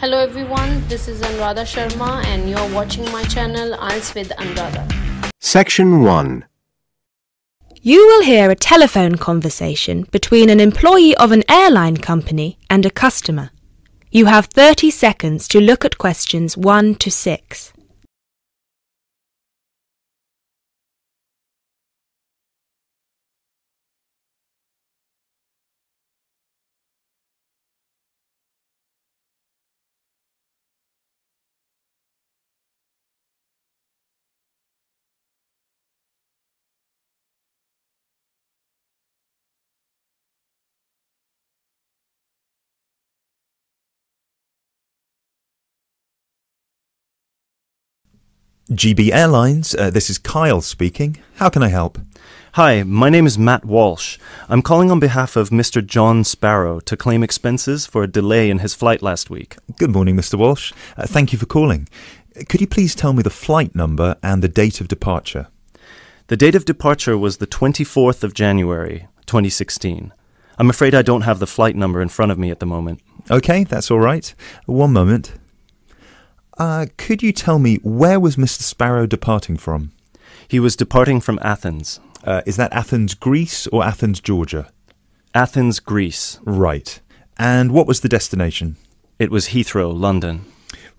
Hello everyone, this is ANURADHA Sharma and you're watching my channel IELTS with ANURADHA. Section 1. You will hear a telephone conversation between an employee of an airline company and a customer. You have 30 seconds to look at questions 1 to 6. GB Airlines, this is Kyle speaking. How can I help? Hi, my name is Matt Walsh. I'm calling on behalf of Mr. John Sparrow to claim expenses for a delay in his flight last week. Good morning, Mr. Walsh. Thank you for calling. Could you please tell me the flight number and the date of departure? The date of departure was the 24th of January, 2016. I'm afraid I don't have the flight number in front of me at the moment. Okay, that's all right. One moment. Could you tell me where was Mr. Sparrow departing from? He was departing from Athens. Is that Athens, Greece or Athens, Georgia? Athens, Greece. Right. And what was the destination? It was Heathrow, London.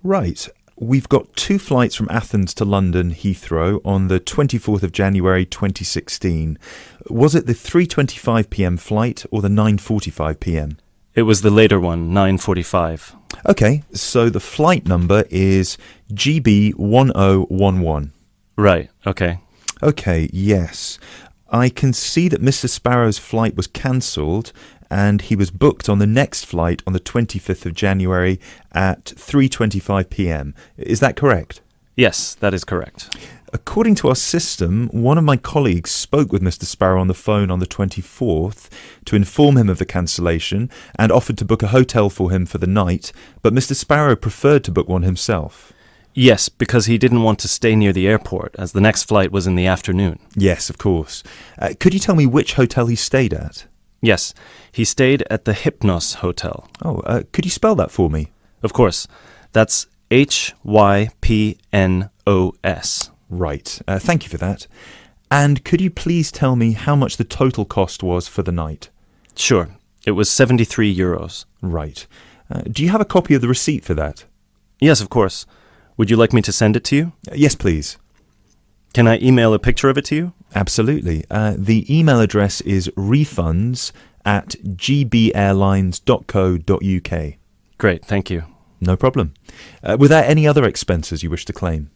Right. We've got 2 flights from Athens to London Heathrow on the 24th of January 2016. Was it the 3:25 p.m. flight or the 9:45 p.m.? It was the later one, 9:45. Okay, so the flight number is GB1011. Right, okay. Okay, yes. I can see that Mr. Sparrow's flight was cancelled and he was booked on the next flight on the 25th of January at 3:25 p.m. Is that correct? Yes, that is correct. According to our system, one of my colleagues spoke with Mr. Sparrow on the phone on the 24th to inform him of the cancellation and offered to book a hotel for him for the night, but Mr. Sparrow preferred to book one himself. Yes, because he didn't want to stay near the airport, as the next flight was in the afternoon. Yes, of course. Could you tell me which hotel he stayed at? Yes, he stayed at the Hypnos Hotel. Oh, could you spell that for me? Of course. That's Hypnos. Right. Thank you for that. And could you please tell me how much the total cost was for the night? Sure. It was 73 euros. Right. Do you have a copy of the receipt for that? Yes, of course. Would you like me to send it to you? Yes, please. Can I email a picture of it to you? Absolutely. The email address is refunds@gbairlines.co.uk. Great, thank you. No problem. Were there any other expenses you wish to claim?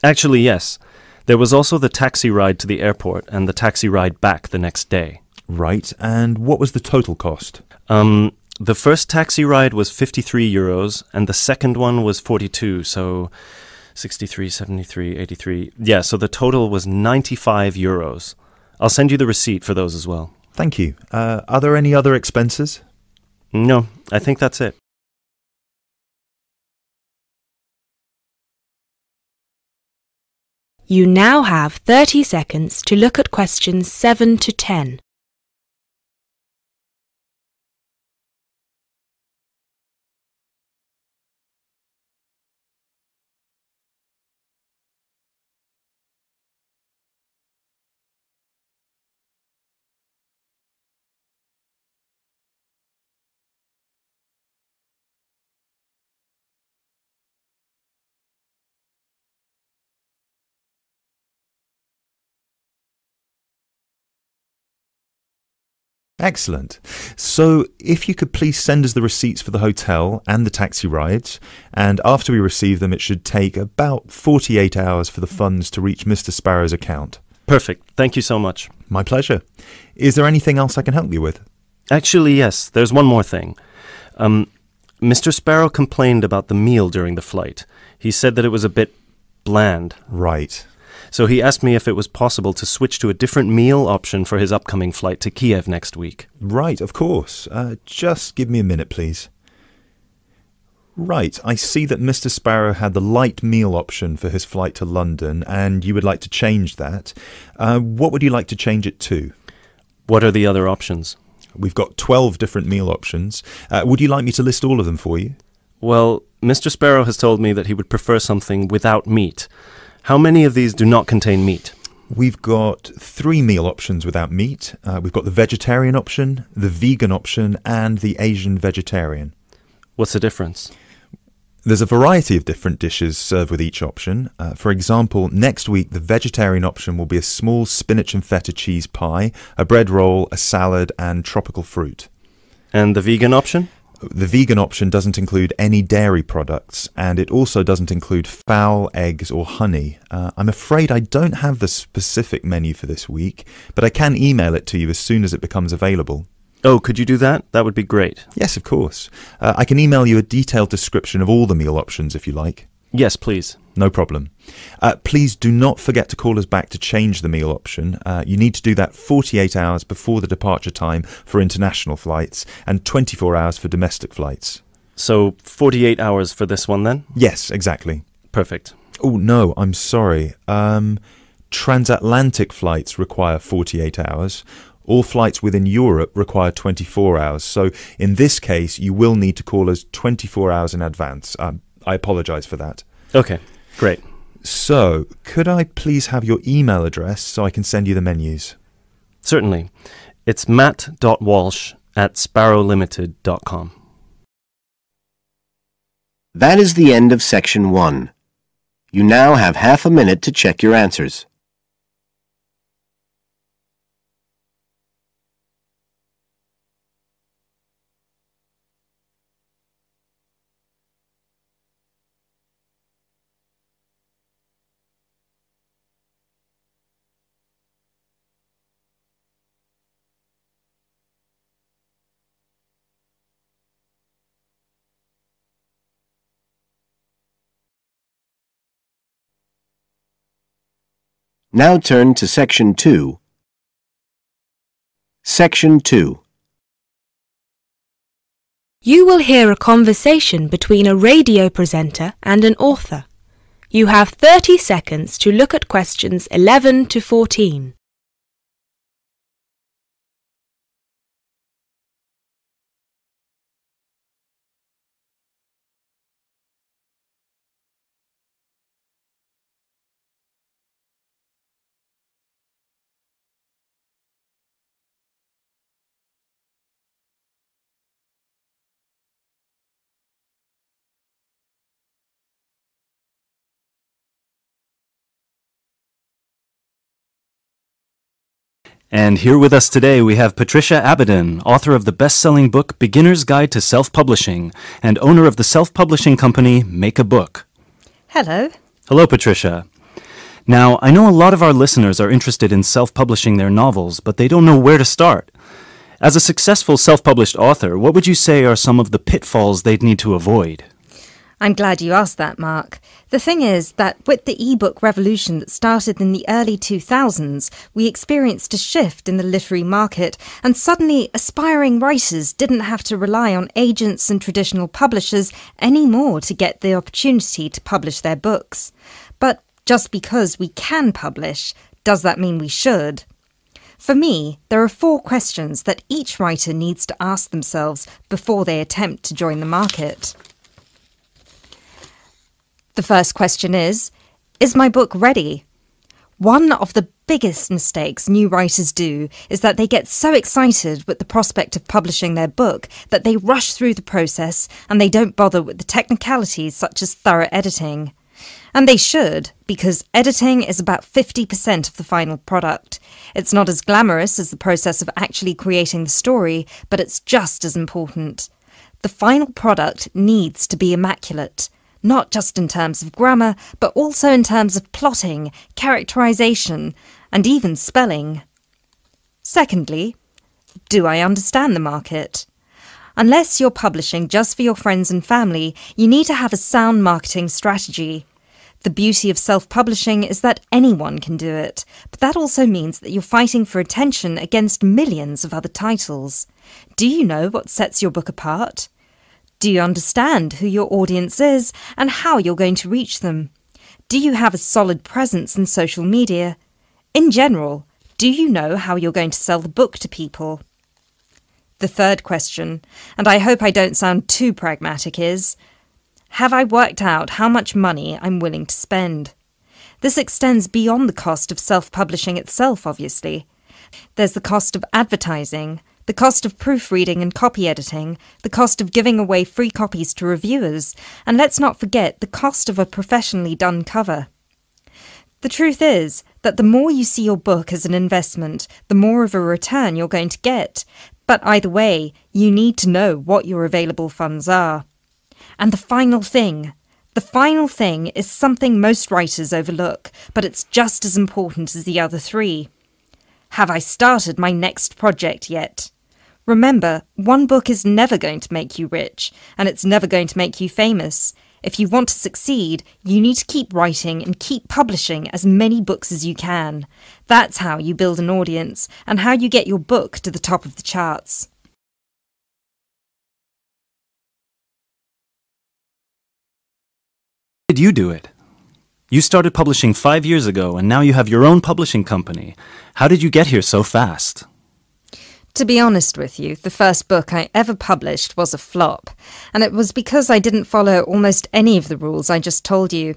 Actually, yes. There was also the taxi ride to the airport and the taxi ride back the next day. Right. And what was the total cost? The first taxi ride was 53 euros and the second one was 42, so 63, 73, 83. Yeah, so the total was 95 euros. I'll send you the receipt for those as well. Thank you. Are there any other expenses? No, I think that's it. You now have 30 seconds to look at questions 7 to 10. Excellent. So if you could please send us the receipts for the hotel and the taxi rides, and after we receive them it should take about 48 hours for the funds to reach Mr. Sparrow's account. Perfect. Thank you so much. My pleasure. Is there anything else I can help you with? Actually, yes. There's one more thing. Mr. Sparrow complained about the meal during the flight. He said that it was a bit bland. Right. So he asked me if it was possible to switch to a different meal option for his upcoming flight to Kiev next week. Right, of course. Just give me a minute, please. Right, I see that Mr. Sparrow had the light meal option for his flight to London, and you would like to change that. What would you like to change it to? What are the other options? We've got 12 different meal options. Would you like me to list all of them for you? Well, Mr. Sparrow has told me that he would prefer something without meat. How many of these do not contain meat? We've got 3 meal options without meat. We've got the vegetarian option, the vegan option, and the Asian vegetarian. What's the difference? There's a variety of different dishes served with each option. For example, next week the vegetarian option will be a small spinach and feta cheese pie, a bread roll, a salad, and tropical fruit. And the vegan option? The vegan option doesn't include any dairy products, and it also doesn't include fowl, eggs, or honey. I'm afraid I don't have the specific menu for this week, but I can email it to you as soon as it becomes available. Oh, could you do that? That would be great. Yes, of course. I can email you a detailed description of all the meal options if you like. Yes, please. No problem. Please do not forget to call us back to change the meal option. You need to do that 48 hours before the departure time for international flights and 24 hours for domestic flights. So 48 hours for this one then? Yes, exactly. Perfect. Oh, no, I'm sorry. Transatlantic flights require 48 hours. All flights within Europe require 24 hours. So in this case, you will need to call us 24 hours in advance. I apologise for that. Okay, great. So, could I please have your email address so I can send you the menus? Certainly. It's matt.walsh@sparrowlimited.com. That is the end of section 1. You now have half a minute to check your answers. Now turn to Section 2. Section 2. You will hear a conversation between a radio presenter and an author. You have 30 seconds to look at questions 11 to 14. And here with us today we have Patricia Abadan, author of the best-selling book Beginner's Guide to Self-Publishing and owner of the self-publishing company Make a Book. Hello. Hello, Patricia. Now, I know a lot of our listeners are interested in self-publishing their novels, but they don't know where to start. As a successful self-published author, what would you say are some of the pitfalls they'd need to avoid? I'm glad you asked that, Mark. The thing is that with the e-book revolution that started in the early 2000s, we experienced a shift in the literary market, and suddenly aspiring writers didn't have to rely on agents and traditional publishers anymore to get the opportunity to publish their books. But just because we can publish, does that mean we should? For me, there are 4 questions that each writer needs to ask themselves before they attempt to join the market. The first question is my book ready? One of the biggest mistakes new writers do is that they get so excited with the prospect of publishing their book that they rush through the process and they don't bother with the technicalities such as thorough editing. And they should, because editing is about 50% of the final product. It's not as glamorous as the process of actually creating the story, but it's just as important. The final product needs to be immaculate. Not just in terms of grammar, but also in terms of plotting, characterization, and even spelling. Secondly, do I understand the market? Unless you're publishing just for your friends and family, you need to have a sound marketing strategy. The beauty of self-publishing is that anyone can do it, but that also means that you're fighting for attention against millions of other titles. Do you know what sets your book apart? Do you understand who your audience is and how you're going to reach them? Do you have a solid presence in social media? In general, do you know how you're going to sell the book to people? The third question, and I hope I don't sound too pragmatic, is, Have I worked out how much money I'm willing to spend? This extends beyond the cost of self-publishing itself, obviously. There's the cost of advertising, the cost of proofreading and copy editing, the cost of giving away free copies to reviewers, and let's not forget the cost of a professionally done cover. The truth is that the more you see your book as an investment, the more of a return you're going to get. But either way, you need to know what your available funds are. And the final thing is something most writers overlook, but it's just as important as the other three. Have I started my next project yet? Remember, one book is never going to make you rich, and it's never going to make you famous. If you want to succeed, you need to keep writing and keep publishing as many books as you can. That's how you build an audience, and how you get your book to the top of the charts. How did you do it? You started publishing 5 years ago, and now you have your own publishing company. How did you get here so fast? To be honest with you, the first book I ever published was a flop, and it was because I didn't follow almost any of the rules I just told you.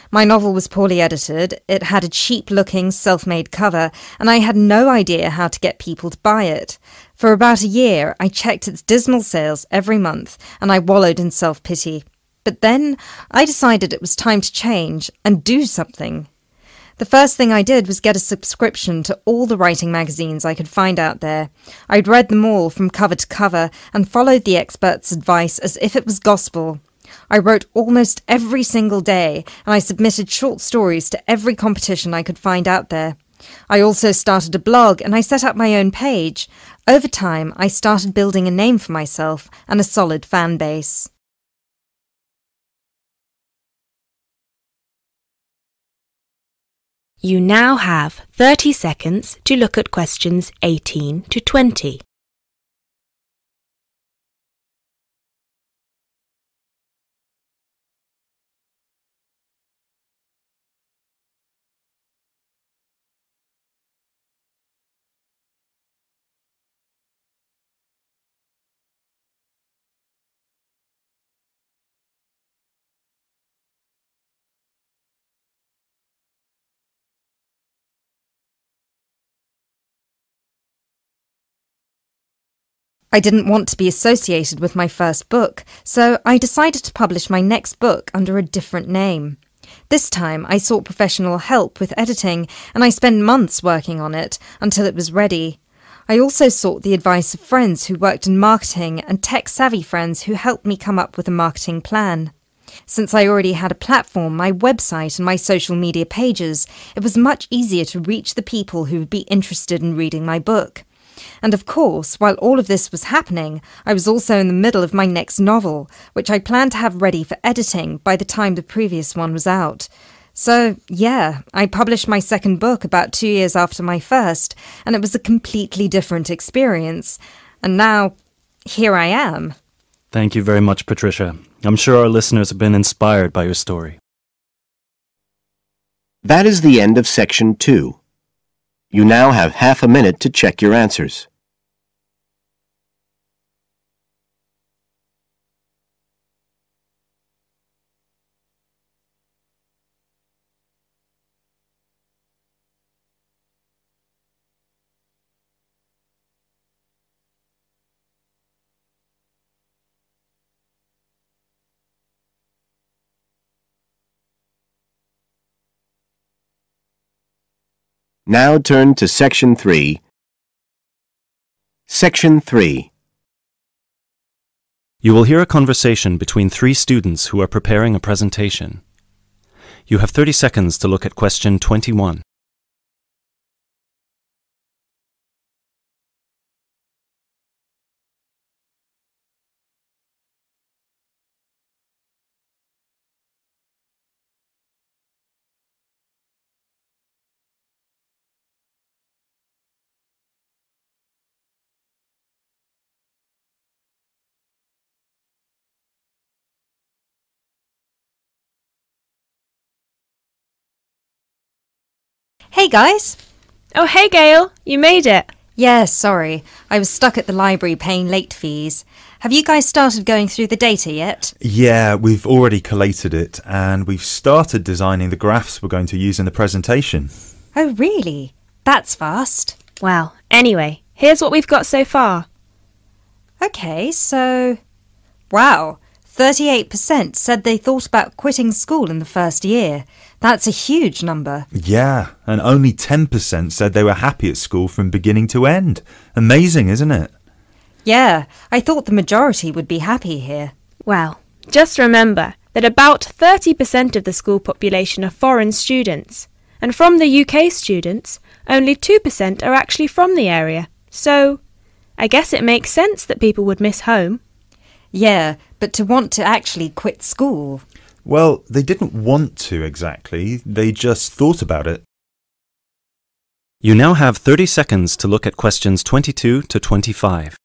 My novel was poorly edited, it had a cheap-looking, self-made cover, and I had no idea how to get people to buy it. For about a year, I checked its dismal sales every month, and I wallowed in self-pity. But then, I decided it was time to change and do something. The first thing I did was get a subscription to all the writing magazines I could find out there. I'd read them all from cover to cover and followed the experts' advice as if it was gospel. I wrote almost every single day, and I submitted short stories to every competition I could find out there. I also started a blog, and I set up my own page. Over time, I started building a name for myself and a solid fan base. You now have 30 seconds to look at questions 18 to 20. I didn't want to be associated with my first book, so I decided to publish my next book under a different name. This time I sought professional help with editing, and I spent months working on it until it was ready. I also sought the advice of friends who worked in marketing and tech-savvy friends who helped me come up with a marketing plan. Since I already had a platform, my website and my social media pages, it was much easier to reach the people who would be interested in reading my book. And of course, while all of this was happening, I was also in the middle of my next novel, which I planned to have ready for editing by the time the previous one was out. So, yeah, I published my second book about 2 years after my first, and it was a completely different experience. And now, here I am. Thank you very much, Patricia. I'm sure our listeners have been inspired by your story. That is the end of section 2. You now have half a minute to check your answers. Now turn to Section 3. Section 3. You will hear a conversation between 3 students who are preparing a presentation. You have 30 seconds to look at question 21. Hey guys! Oh, hey Gail, you made it. Yeah, sorry. I was stuck at the library paying late fees. Have you guys started going through the data yet? Yeah, we've already collated it and we've started designing the graphs we're going to use in the presentation. Oh, really? That's fast. Well, anyway, here's what we've got so far. OK, so... Wow, 38% said they thought about quitting school in the first year. That's a huge number. Yeah, and only 10% said they were happy at school from beginning to end. Amazing, isn't it? Yeah, I thought the majority would be happy here. Well, just remember that about 30% of the school population are foreign students, and from the UK students, only 2% are actually from the area. So, I guess it makes sense that people would miss home. Yeah, but to want to actually quit school... Well, they didn't want to exactly, they just thought about it. You now have 30 seconds to look at questions 22 to 25.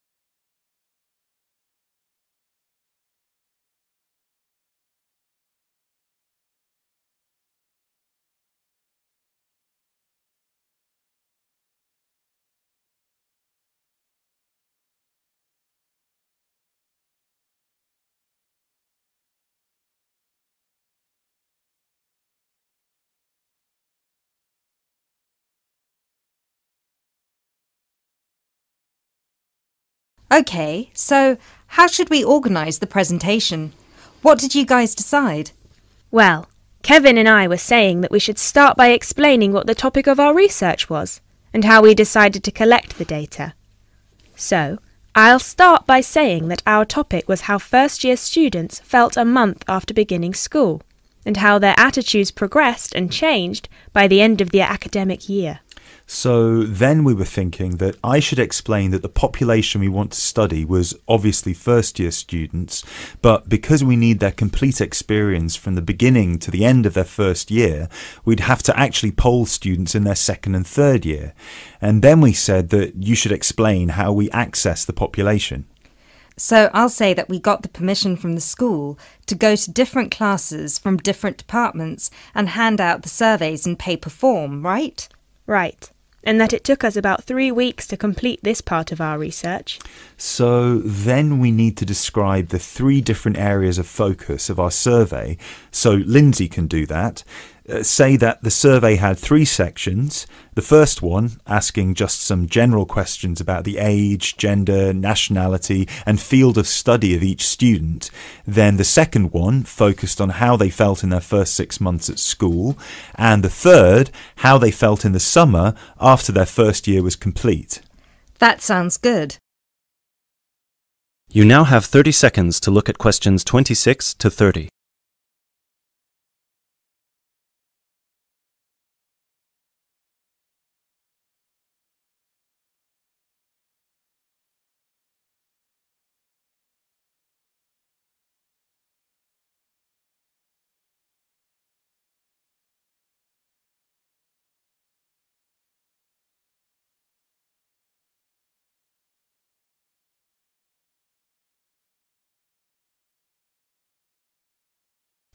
OK, so how should we organise the presentation? What did you guys decide? Well, Kevin and I were saying that we should start by explaining what the topic of our research was and how we decided to collect the data. So, I'll start by saying that our topic was how first-year students felt a month after beginning school and how their attitudes progressed and changed by the end of the academic year. So then we were thinking that I should explain that the population we want to study was obviously first-year students, but because we need their complete experience from the beginning to the end of their first year, we'd have to actually poll students in their second and third year. And then we said that you should explain how we access the population. So I'll say that we got the permission from the school to go to different classes from different departments and hand out the surveys in paper form, right? Right. And that it took us about 3 weeks to complete this part of our research. So then we need to describe the 3 different areas of focus of our survey. So Lindsay can do that. Say that the survey had 3 sections. The first one asking just some general questions about the age, gender, nationality and field of study of each student. Then the second one focused on how they felt in their first 6 months at school. And the third, how they felt in the summer after their first year was complete. That sounds good. You now have 30 seconds to look at questions 26 to 30.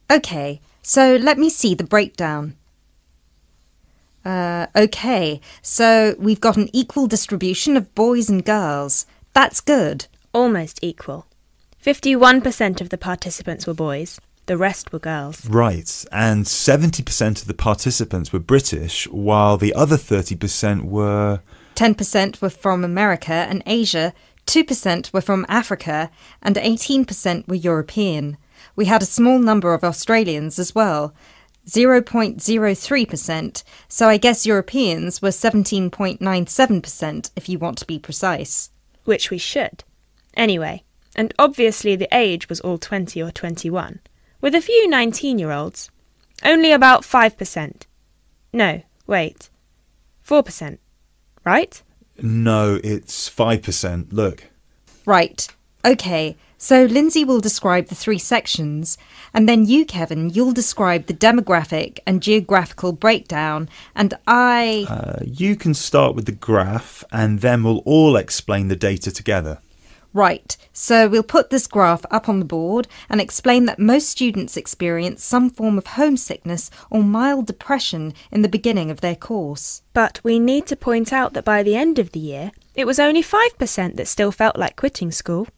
OK, so let me see the breakdown. OK, so we've got an equal distribution of boys and girls. That's good. Almost equal. 51% of the participants were boys, the rest were girls. Right, and 70% of the participants were British, while the other 30% were... 10% were from America and Asia, 2% were from Africa, and 18% were European. We had a small number of Australians as well, 0.03%, so I guess Europeans were 17.97% if you want to be precise. Which we should. Anyway, and obviously the age was all 20 or 21, with a few 19-year-olds. Only about 5%. No, wait. 4%. Right? No, it's 5%. Look. Right. OK, so Lindsay will describe the 3 sections, and then you, Kevin, you'll describe the demographic and geographical breakdown, and You can start with the graph, and then we'll all explain the data together. Right, so we'll put this graph up on the board and explain that most students experience some form of homesickness or mild depression in the beginning of their course. But we need to point out that by the end of the year, it was only 5% that still felt like quitting school.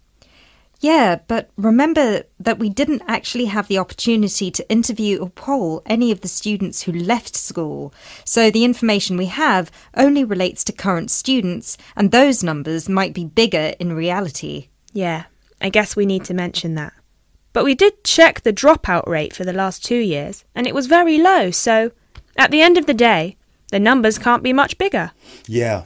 Yeah, but remember that we didn't actually have the opportunity to interview or poll any of the students who left school. So the information we have only relates to current students, and those numbers might be bigger in reality. Yeah, I guess we need to mention that. But we did check the dropout rate for the last 2 years, and it was very low, so at the end of the day, the numbers can't be much bigger. Yeah.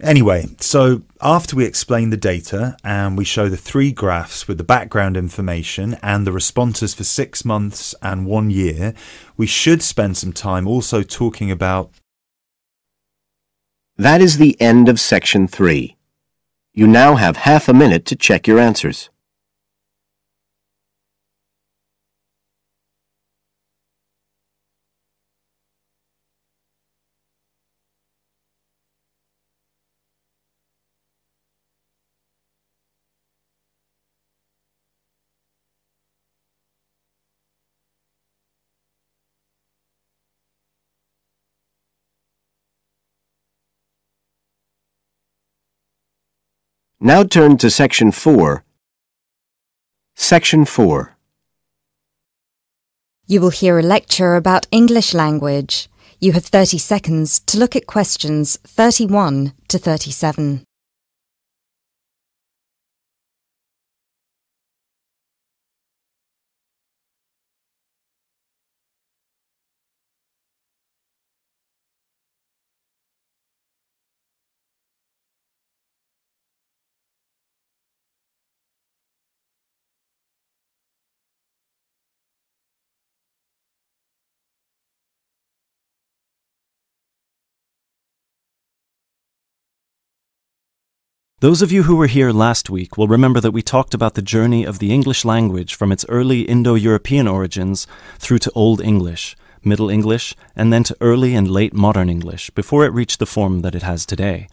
Anyway, so after we explain the data and we show the 3 graphs with the background information and the responses for 6 months and 1 year, we should spend some time also talking about... That is the end of section 3. You now have half a minute to check your answers. Now turn to section 4. Section 4. You will hear a lecture about English language. You have 30 seconds to look at questions 31 to 37. Those of you who were here last week will remember that we talked about the journey of the English language from its early Indo-European origins through to Old English, Middle English, and then to early and late modern English before it reached the form that it has today.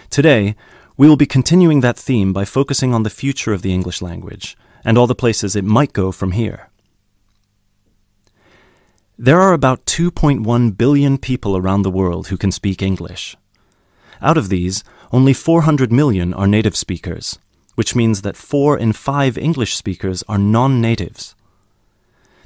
Today, we will be continuing that theme by focusing on the future of the English language and all the places it might go from here. There are about 2.1 billion people around the world who can speak English. Out of these, only 400 million are native speakers, which means that 4 in 5 English speakers are non-natives.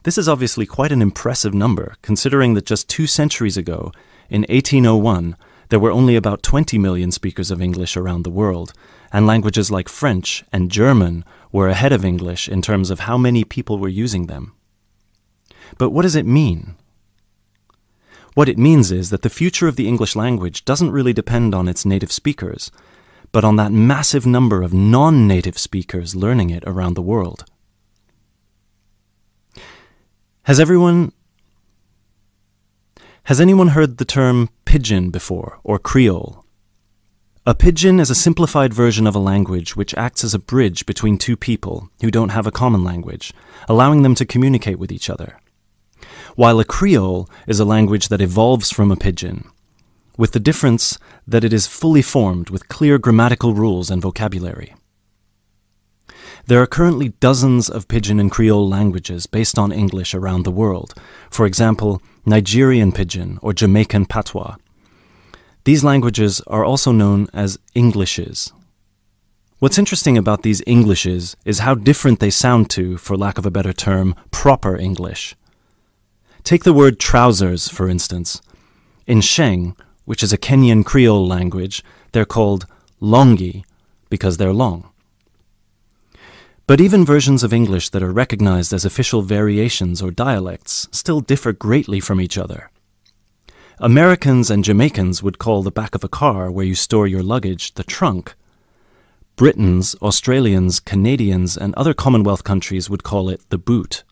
This is obviously quite an impressive number, considering that just 2 centuries ago, in 1801, there were only about 20 million speakers of English around the world, and languages like French and German were ahead of English in terms of how many people were using them. But what does it mean? What it means is that the future of the English language doesn't really depend on its native speakers, but on that massive number of non-native speakers learning it around the world. Has anyone heard the term pidgin before, or Creole? A pidgin is a simplified version of a language which acts as a bridge between 2 people who don't have a common language, allowing them to communicate with each other. While a Creole is a language that evolves from a pidgin, with the difference that it is fully formed with clear grammatical rules and vocabulary. There are currently dozens of pidgin and Creole languages based on English around the world, for example, Nigerian pidgin or Jamaican patois. These languages are also known as Englishes. What's interesting about these Englishes is how different they sound to, for lack of a better term, proper English. Take the word trousers, for instance. In Sheng, which is a Kenyan Creole language, they're called longi because they're long. But even versions of English that are recognized as official variations or dialects still differ greatly from each other. Americans and Jamaicans would call the back of a car where you store your luggage the trunk. Britons, Australians, Canadians, and other Commonwealth countries would call it the boot.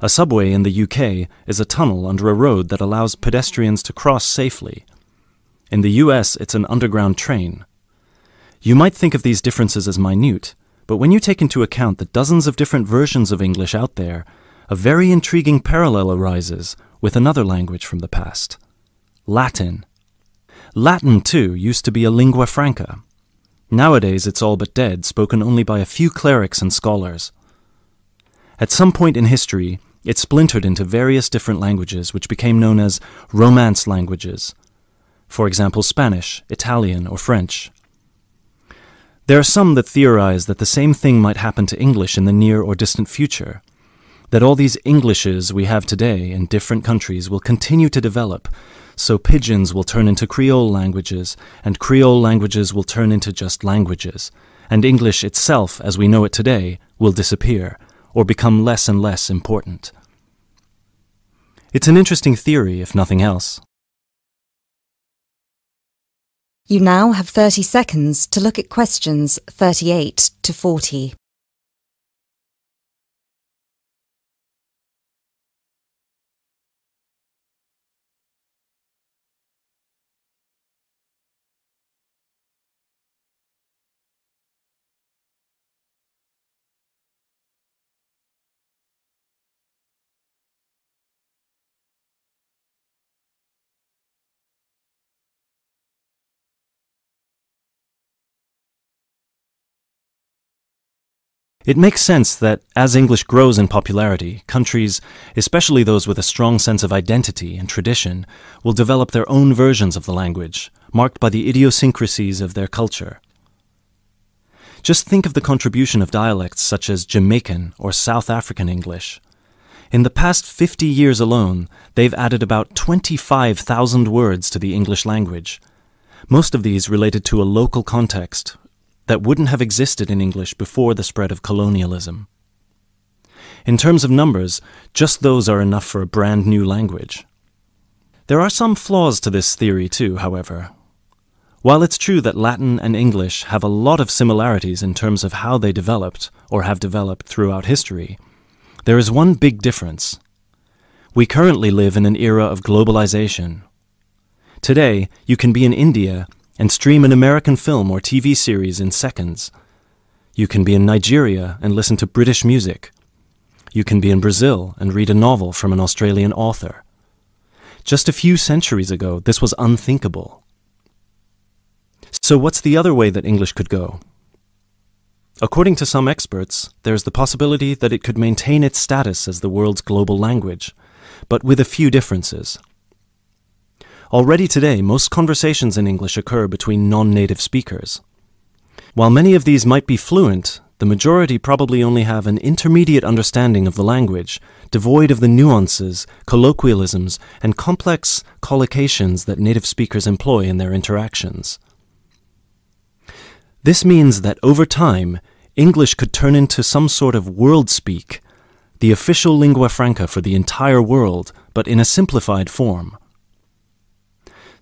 A subway in the UK is a tunnel under a road that allows pedestrians to cross safely. In the US, it's an underground train. You might think of these differences as minute, but when you take into account the dozens of different versions of English out there, a very intriguing parallel arises with another language from the past, Latin. Latin, too, used to be a lingua franca. Nowadays, it's all but dead, spoken only by a few clerics and scholars. At some point in history, it splintered into various different languages which became known as Romance languages. For example, Spanish, Italian, or French. There are some that theorize that the same thing might happen to English in the near or distant future, that all these Englishes we have today in different countries will continue to develop, so pidgins will turn into Creole languages, and Creole languages will turn into just languages, and English itself, as we know it today, will disappear, or become less and less important. It's an interesting theory, if nothing else. You now have 30 seconds to look at questions 38 to 40. It makes sense that as English grows in popularity, countries, especially those with a strong sense of identity and tradition, will develop their own versions of the language, marked by the idiosyncrasies of their culture. Just think of the contribution of dialects such as Jamaican or South African English. In the past 50 years alone, they've added about 25,000 words to the English language. Most of these related to a local context that wouldn't have existed in English before the spread of colonialism. In terms of numbers, just those are enough for a brand new language. There are some flaws to this theory too, however. While it's true that Latin and English have a lot of similarities in terms of how they developed, or have developed throughout history, there is one big difference. We currently live in an era of globalization. Today, you can be in India and stream an American film or TV series in seconds. You can be in Nigeria and listen to British music. You can be in Brazil and read a novel from an Australian author. Just a few centuries ago, this was unthinkable. So what's the other way that English could go? According to some experts, there's the possibility that it could maintain its status as the world's global language, but with a few differences. Already today, most conversations in English occur between non-native speakers. While many of these might be fluent, the majority probably only have an intermediate understanding of the language, devoid of the nuances, colloquialisms, and complex collocations that native speakers employ in their interactions. This means that over time, English could turn into some sort of world speak, the official lingua franca for the entire world, but in a simplified form.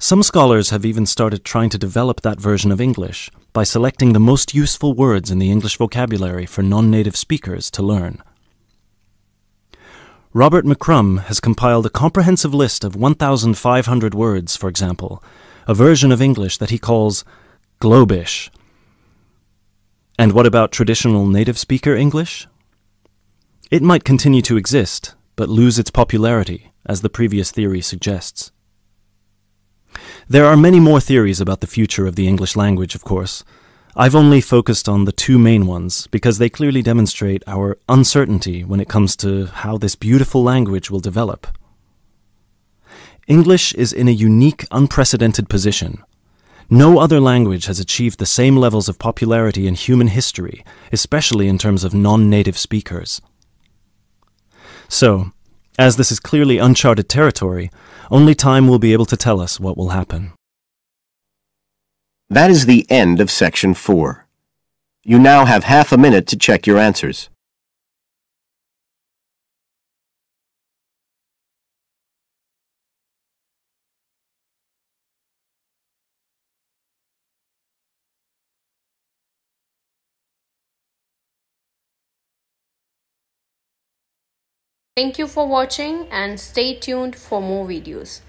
Some scholars have even started trying to develop that version of English by selecting the most useful words in the English vocabulary for non-native speakers to learn. Robert McCrum has compiled a comprehensive list of 1,500 words, for example, a version of English that he calls Globish. And what about traditional native speaker English? It might continue to exist, but lose its popularity, as the previous theory suggests. There are many more theories about the future of the English language, of course. I've only focused on the two main ones because they clearly demonstrate our uncertainty when it comes to how this beautiful language will develop. English is in a unique, unprecedented position. No other language has achieved the same levels of popularity in human history, especially in terms of non-native speakers. So, as this is clearly uncharted territory, only time will be able to tell us what will happen. That is the end of Section 4. You now have half a minute to check your answers. Thank you for watching and stay tuned for more videos.